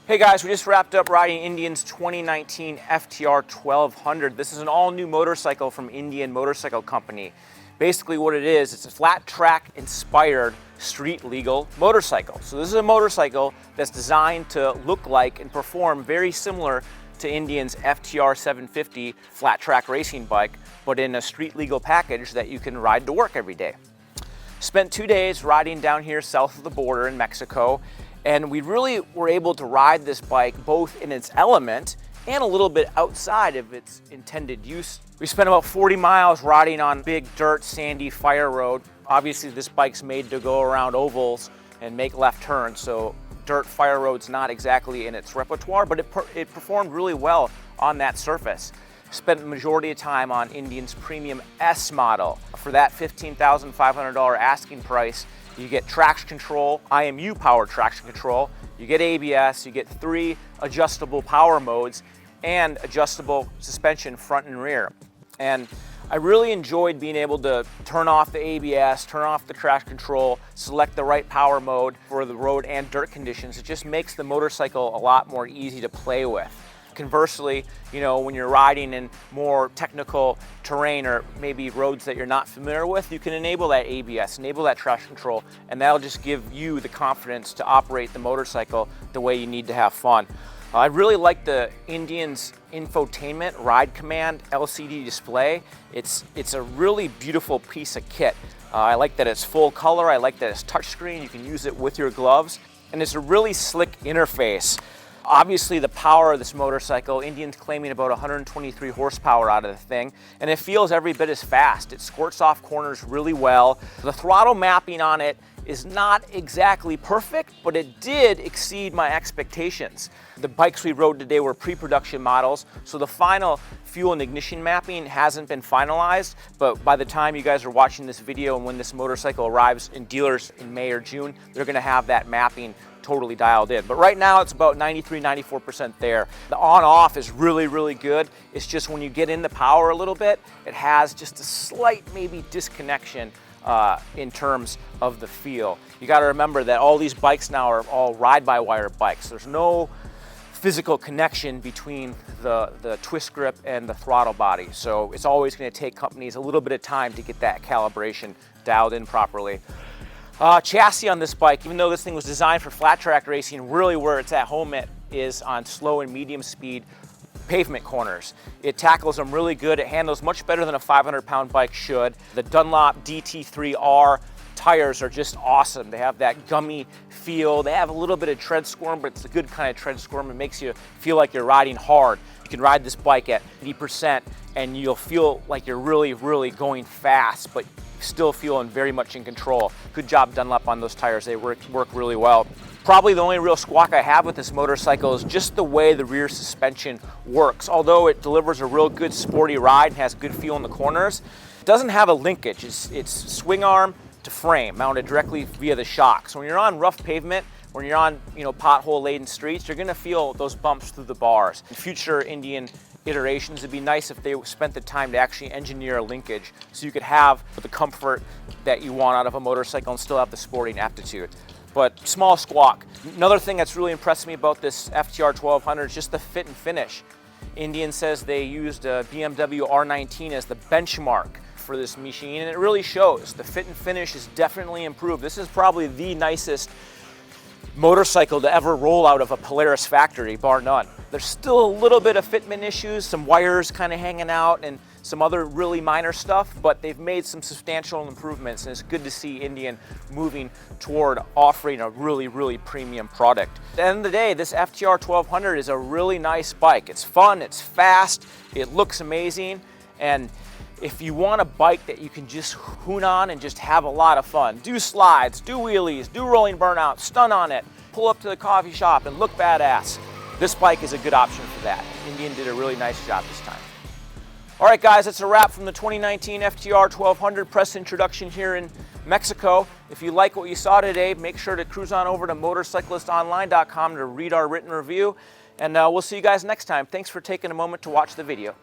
Hey guys, we just wrapped up riding Indian's 2019 FTR 1200. This is an all-new motorcycle from Indian Motorcycle Company. Basically what it is, it's a flat track inspired street legal motorcycle. So this is a motorcycle that's designed to look like and perform very similar to Indian's FTR 750 flat track racing bike, but in a street legal package that you can ride to work every day. Spent 2 days riding down here south of the border in Mexico, and we really were able to ride this bike both in its element and a little bit outside of its intended use. We spent about 40 miles riding on big dirt, sandy fire road. Obviously this bike's made to go around ovals and make left turns, so dirt fire road's not exactly in its repertoire, but it performed really well on that surface. Spent the majority of time on Indian's premium S model. For that $15,500 asking price, you get traction control, IMU power traction control, you get ABS, you get 3 adjustable power modes, and adjustable suspension front and rear. And I really enjoyed being able to turn off the ABS, turn off the traction control, select the right power mode for the road and dirt conditions. It just makes the motorcycle a lot more easy to play with. Conversely, when you're riding in more technical terrain or maybe roads that you're not familiar with, you can enable that ABS, enable that traction control, and that'll just give you the confidence to operate the motorcycle the way you need to have fun. I really like the Indian's infotainment ride command LCD display. It's a really beautiful piece of kit. I like that it's full color, I like that it's touchscreen, you can use it with your gloves, and it's a really slick interface. Obviously the power of this motorcycle, Indian's claiming about 123 horsepower out of the thing, and it feels every bit as fast. It squirts off corners really well. The throttle mapping on it is not exactly perfect, but it did exceed my expectations. The bikes we rode today were pre-production models, so the final fuel and ignition mapping hasn't been finalized, but by the time you guys are watching this video and when this motorcycle arrives in dealers in May or June, they're gonna have that mapping totally dialed in. But right now it's about 93–94% there. The on-off is really, really good. It's just when you get in the power a little bit, it has just a slight maybe disconnection in terms of the feel. You got to remember that all these bikes now are all ride-by-wire bikes. There's no physical connection between the twist grip and the throttle body. So it's always going to take companies a little bit of time to get that calibration dialed in properly. Chassis on this bike, even though this thing was designed for flat track racing, really where it's at home is on slow and medium speed pavement corners. It tackles them really good. It handles much better than a 500-pound bike should. The Dunlop DT3R tires are just awesome. They have that gummy feel. They have a little bit of tread squirm, but it's a good kind of tread squirm. It makes you feel like you're riding hard. You can ride this bike at 80% and you'll feel like you're really, really going fast, but still feeling very much in control. Good job Dunlop on those tires. They work really well. Probably the only real squawk I have with this motorcycle is just the way the rear suspension works. Although it delivers a real good sporty ride and has good feel in the corners, it doesn't have a linkage. It's swing arm to frame mounted directly via the shocks. When you're on rough pavement, when you're on pothole laden streets, you're gonna feel those bumps through the bars. In future Indian iterations, it'd be nice if they spent the time to actually engineer a linkage so you could have the comfort that you want out of a motorcycle and still have the sporting aptitude. But small squawk. Another thing that's really impressed me about this FTR 1200 is just the fit and finish. Indian says they used a BMW R19 as the benchmark for this machine, and it really shows. The fit and finish is definitely improved. This is probably the nicest motorcycle to ever roll out of a Polaris factory, bar none. There's still a little bit of fitment issues, some wires kind of hanging out and some other really minor stuff, but they've made some substantial improvements, and it's good to see Indian moving toward offering a really, really premium product. At the end of the day, this FTR 1200 is a really nice bike. It's fun, it's fast, it looks amazing, and if you want a bike that you can just hoon on and just have a lot of fun, do slides, do wheelies, do rolling burnouts, stun on it, pull up to the coffee shop and look badass, this bike is a good option for that. Indian did a really nice job this time. All right guys, that's a wrap from the 2019 FTR 1200 press introduction here in Mexico. If you like what you saw today, make sure to cruise on over to motorcyclistonline.com to read our written review, and we'll see you guys next time. Thanks for taking a moment to watch the video.